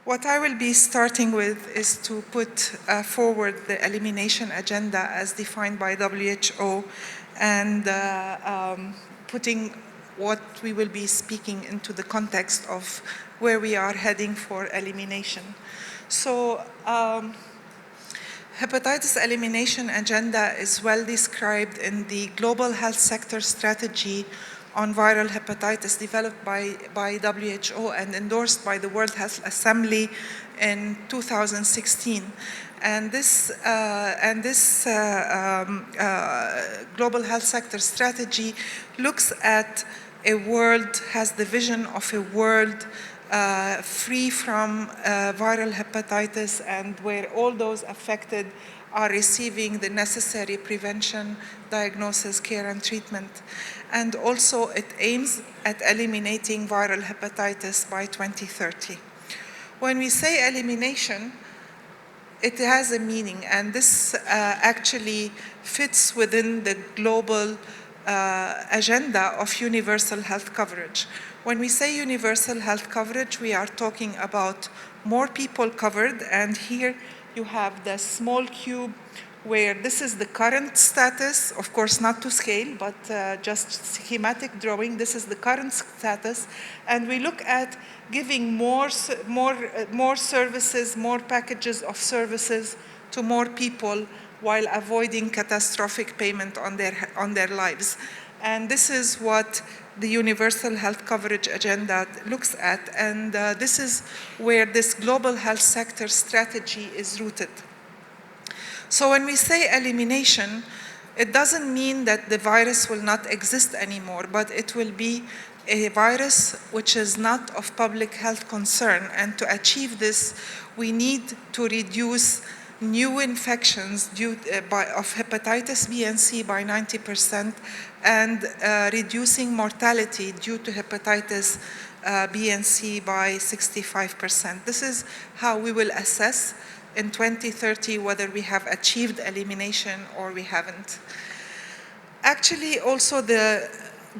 What I will be starting with is to put forward the elimination agenda as defined by WHO and putting what we will be speaking into the context of where we are heading for elimination. So, hepatitis elimination agenda is well described in the Global Health Sector Strategy on Viral Hepatitis developed by WHO and endorsed by the World Health Assembly in 2016. And this Global Health Sector Strategy looks at a world, has the vision of a world free from viral hepatitis, and where all those affected are receiving the necessary prevention, diagnosis, care, and treatment. And also it aims at eliminating viral hepatitis by 2030. When we say elimination, it has a meaning, and this actually fits within the global agenda of universal health coverage. When we say universal health coverage, we are talking about more people covered, and here you have the small cube where this is the current status, of course not to scale, but just schematic drawing. This is the current status, and we look at giving more services, more packages of services to more people while avoiding catastrophic payment on their lives. And this is what the Universal Health Coverage Agenda looks at, and this is where this global health sector strategy is rooted. So when we say elimination, it doesn't mean that the virus will not exist anymore, but it will be a virus which is not of public health concern. And to achieve this, we need to reduce new infections of hepatitis B and C by 90% and reducing mortality due to hepatitis B and C by 65%. This is how we will assess in 2030 whether we have achieved elimination or we haven't. Actually, also the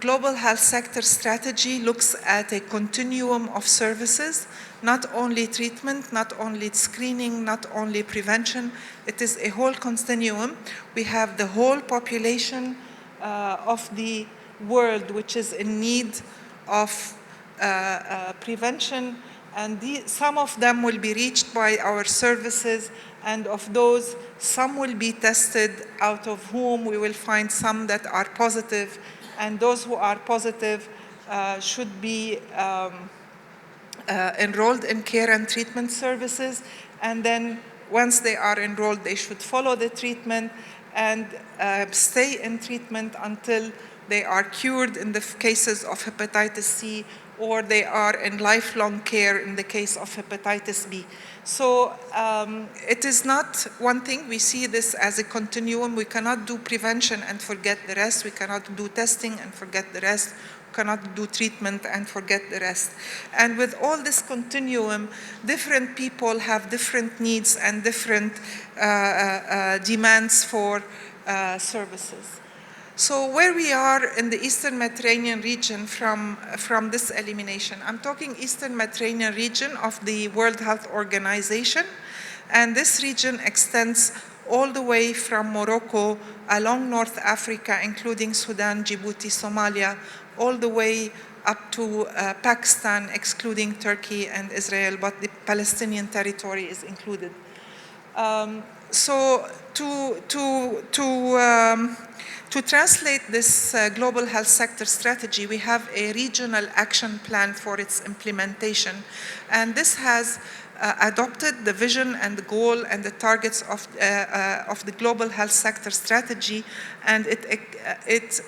Global Health Sector Strategy looks at a continuum of services, not only treatment, not only screening, not only prevention. It is a whole continuum. We have the whole population of the world which is in need of prevention, and some of them will be reached by our services, and of those, some will be tested, out of whom we will find some that are positive, and those who are positive should be enrolled in care and treatment services, and then once they are enrolled, they should follow the treatment and stay in treatment until they are cured in the cases of hepatitis C, or they are in lifelong care in the case of hepatitis B. So it is not one thing. We see this as a continuum. We cannot do prevention and forget the rest. We cannot do testing and forget the rest. We cannot do treatment and forget the rest. And with all this continuum, different people have different needs and different demands for services. So where we are in the Eastern Mediterranean region from this elimination, I'm talking Eastern Mediterranean region of the World Health Organization, and this region extends all the way from Morocco along North Africa, including Sudan, Djibouti, Somalia, all the way up to Pakistan, excluding Turkey and Israel, but the Palestinian territory is included. So to translate this global health sector strategy, we have a regional action plan for its implementation. And this has adopted the vision and the goal and the targets of the global health sector strategy, and it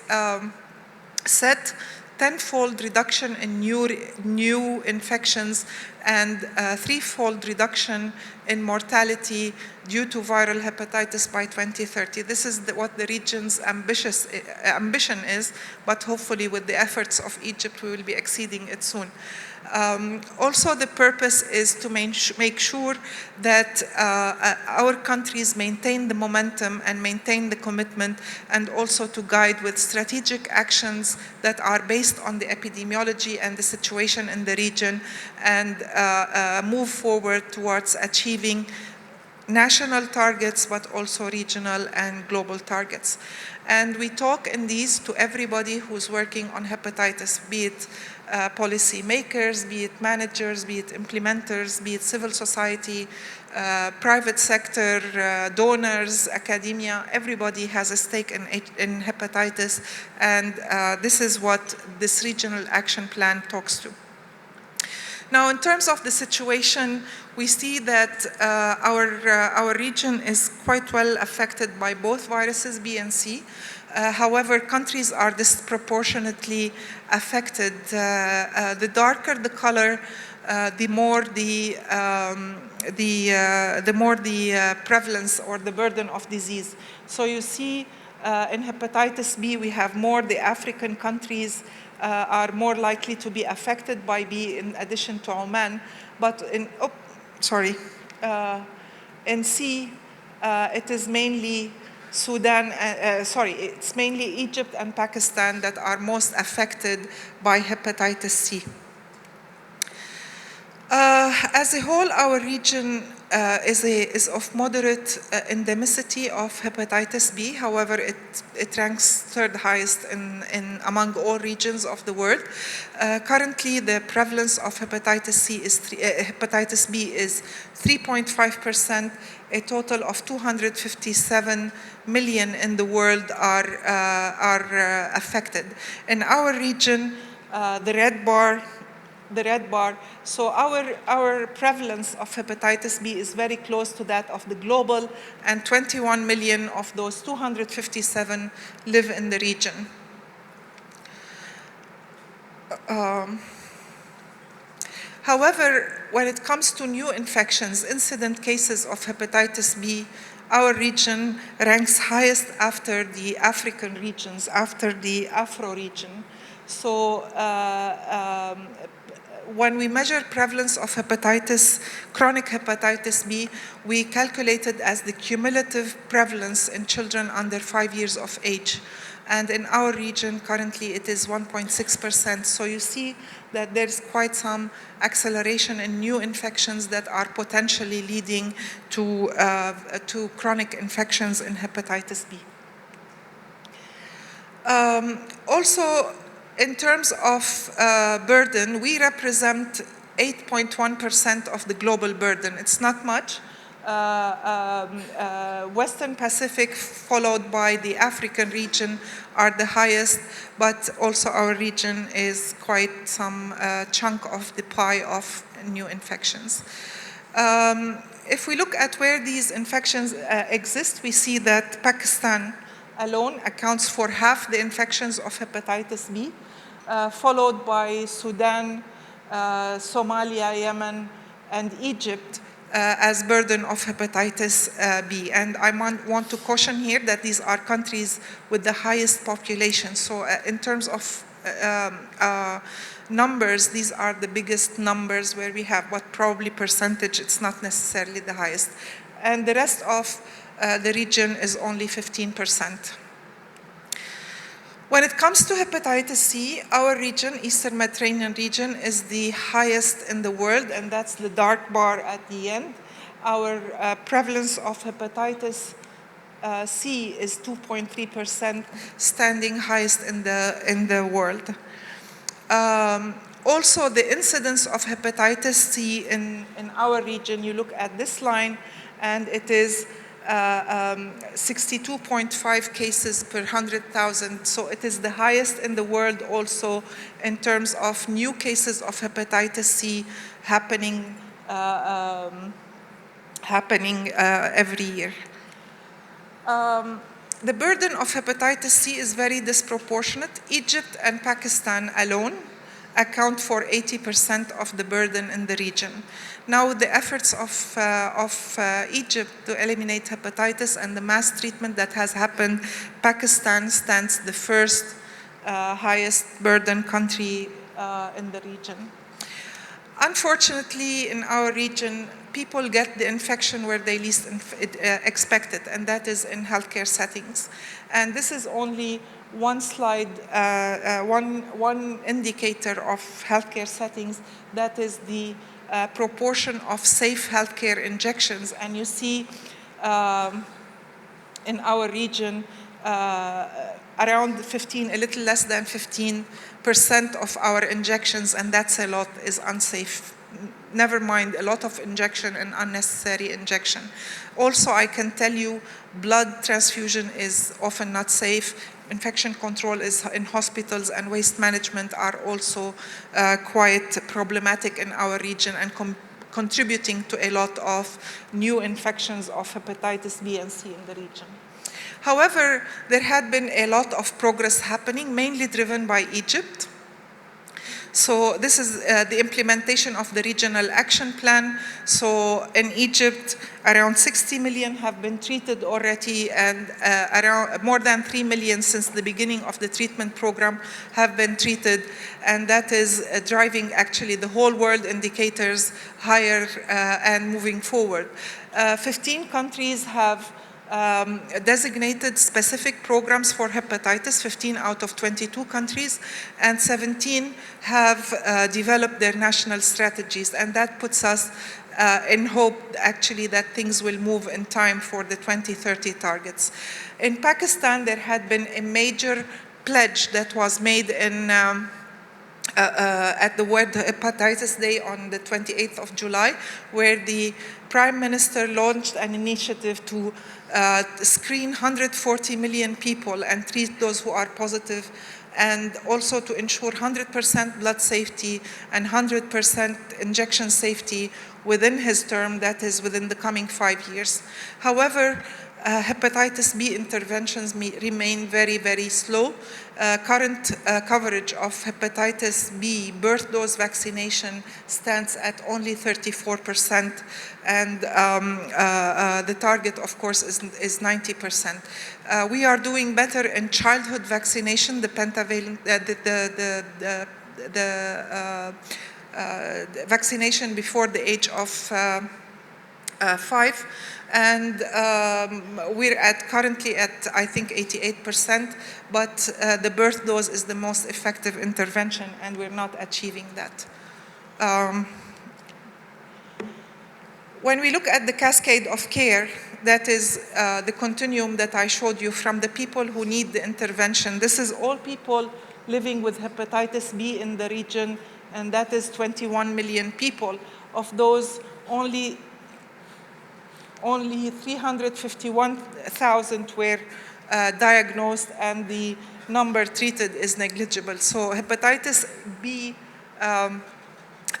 set tenfold reduction in new infections and threefold reduction in mortality due to viral hepatitis by 2030. This is what the region's ambition is, but hopefully with the efforts of Egypt, we will be exceeding it soon. Also, the purpose is to make sure that our countries maintain the momentum and maintain the commitment, and also to guide with strategic actions that are based on the epidemiology and the situation in the region, and move forward towards achieving national targets, but also regional and global targets. And we talk in these to everybody who's working on hepatitis, be it policymakers, be it managers, be it implementers, be it civil society, private sector, donors, academia. Everybody has a stake in hepatitis, and this is what this regional action plan talks to. Now, in terms of the situation, we see that our region is quite well affected by both viruses, B and C. However, countries are disproportionately affected. The darker the color, the more the prevalence or the burden of disease. So you see, in hepatitis B, we have more the African countries are more likely to be affected by B in addition to Oman. But in C, it is mainly it's mainly Egypt and Pakistan that are most affected by hepatitis C. As a whole, our region is of moderate endemicity of hepatitis B. However, it ranks third highest among all regions of the world. Currently, the prevalence of hepatitis B is 3.5%. A total of 257 million in the world are affected. In our region, the red bar. So our prevalence of hepatitis B is very close to that of the global, and 21 million of those 257 live in the region. However, when it comes to new infections, incident cases of hepatitis B, our region ranks highest after the African regions, after the Afro region. So when we measure prevalence of chronic hepatitis B, we calculate it as the cumulative prevalence in children under 5 years of age. And in our region, currently, it is 1.6%. So you see that there's quite some acceleration in new infections that are potentially leading to chronic infections in hepatitis B. Also, in terms of burden, we represent 8.1% of the global burden. It's not much. Western Pacific, followed by the African region, are the highest, but also our region is quite some chunk of the pie of new infections. If we look at where these infections exist, we see that Pakistan alone accounts for half the infections of hepatitis B, followed by Sudan, Somalia, Yemen, and Egypt as burden of hepatitis B. And I want to caution here that these are countries with the highest population. So in terms of numbers, these are the biggest numbers where we have, but probably percentage, it's not necessarily the highest. And the rest of the region is only 15%. When it comes to hepatitis C, our region, Eastern Mediterranean region, is the highest in the world, and that's the dark bar at the end. Our prevalence of hepatitis C is 2.3%, standing highest in the world. Also, the incidence of hepatitis C in our region, you look at this line, and it is 62.5 cases per 100,000. So it is the highest in the world also in terms of new cases of hepatitis C happening every year. The burden of hepatitis C is very disproportionate. Egypt and Pakistan alone account for 80% of the burden in the region. Now, the efforts of Egypt to eliminate hepatitis and the mass treatment that has happened, Pakistan stands the first highest burden country in the region. Unfortunately, in our region, people get the infection where they least expect it, and that is in healthcare settings. And this is only one slide, one indicator of healthcare settings, that is the proportion of safe healthcare injections. And you see in our region, around 15, a little less than 15% of our injections, and that's a lot, is unsafe. Never mind a lot of injection and unnecessary injection. Also, I can tell you blood transfusion is often not safe. Infection control is in hospitals, and waste management are also quite problematic in our region and contributing to a lot of new infections of hepatitis B and C in the region. However, there had been a lot of progress happening, mainly driven by Egypt. So this is the implementation of the regional action plan. So in Egypt, around 60 million have been treated already, and around more than 3 million since the beginning of the treatment program have been treated. And that is driving actually the whole world indicators higher and moving forward. 15 countries have designated specific programs for hepatitis, 15 out of 22 countries, and 17 have developed their national strategies, and that puts us in hope actually that things will move in time for the 2030 targets. In Pakistan, there had been a major pledge that was made in at the World Hepatitis Day on the 28th of July, where the Prime Minister launched an initiative to screen 140 million people and treat those who are positive, and also to ensure 100% blood safety and 100% injection safety within his term, that is within the coming 5 years. However, hepatitis B interventions remain very, very slow. Current coverage of hepatitis B birth dose vaccination stands at only 34%, and the target, of course, is 90%. We are doing better in childhood vaccination, the pentavalent, the vaccination before the age of 5. And we're currently at, I think, 88%, but the birth dose is the most effective intervention, and we're not achieving that. When we look at the cascade of care, that is the continuum that I showed you from the people who need the intervention. This is all people living with hepatitis B in the region, and that is 21 million people. Of those, only 351,000 were diagnosed, and the number treated is negligible. So hepatitis B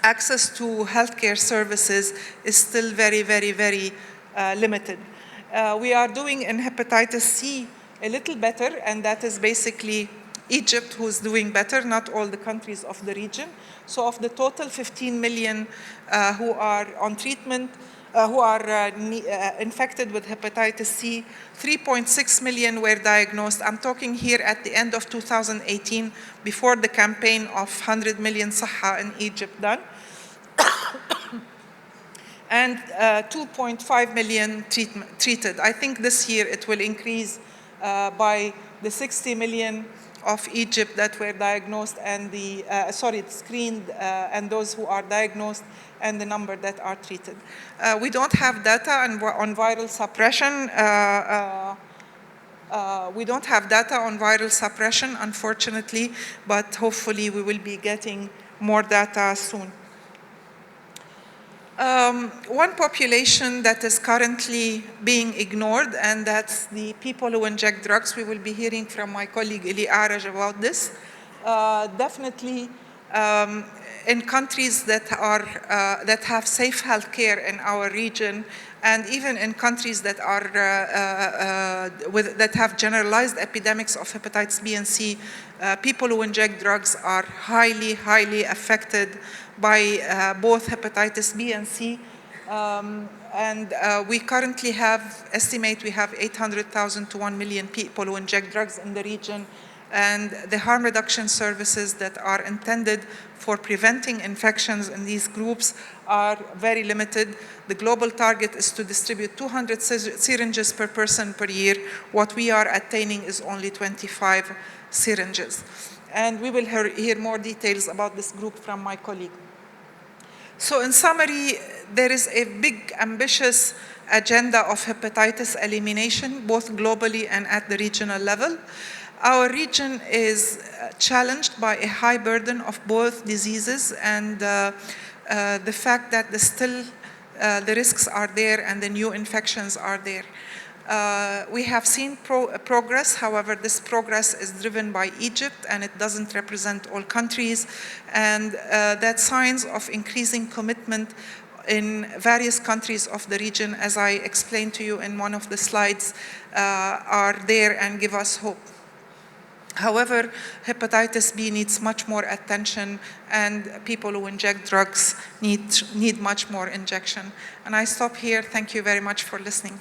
access to healthcare services is still very, very, very limited. We are doing in hepatitis C a little better, and that is basically Egypt who's doing better, not all the countries of the region. So of the total 15 million who are on treatment, who are infected with hepatitis C, 3.6 million were diagnosed. I'm talking here at the end of 2018, before the campaign of 100 million Saha in Egypt done. And 2.5 million treated. I think this year it will increase by the 60 million of Egypt that were diagnosed, and the, screened, and those who are diagnosed, and the number that are treated. We don't have data on viral suppression. We don't have data on viral suppression, unfortunately, but hopefully we will be getting more data soon. One population that is currently being ignored, and that's the people who inject drugs. We will be hearing from my colleague Eli Araj about this. Definitely, in countries that have safe healthcare in our region, and even in countries that that have generalized epidemics of hepatitis B and C, people who inject drugs are highly affected by both hepatitis B and C. We currently estimate we have 800,000 to 1 million people who inject drugs in the region, and the harm reduction services that are intended for preventing infections in these groups are very limited. The global target is to distribute 200 syringes per person per year. What we are attaining is only 25 syringes. And we will hear more details about this group from my colleague. So in summary, there is a big, ambitious agenda of hepatitis elimination, both globally and at the regional level. Our region is challenged by a high burden of both diseases and the fact that the risks are there and the new infections are there. We have seen progress. However, this progress is driven by Egypt, and it doesn't represent all countries. And that signs of increasing commitment in various countries of the region, as I explained to you in one of the slides, are there and give us hope. However, hepatitis B needs much more attention, and people who inject drugs need much more injection. And I stop here. Thank you very much for listening.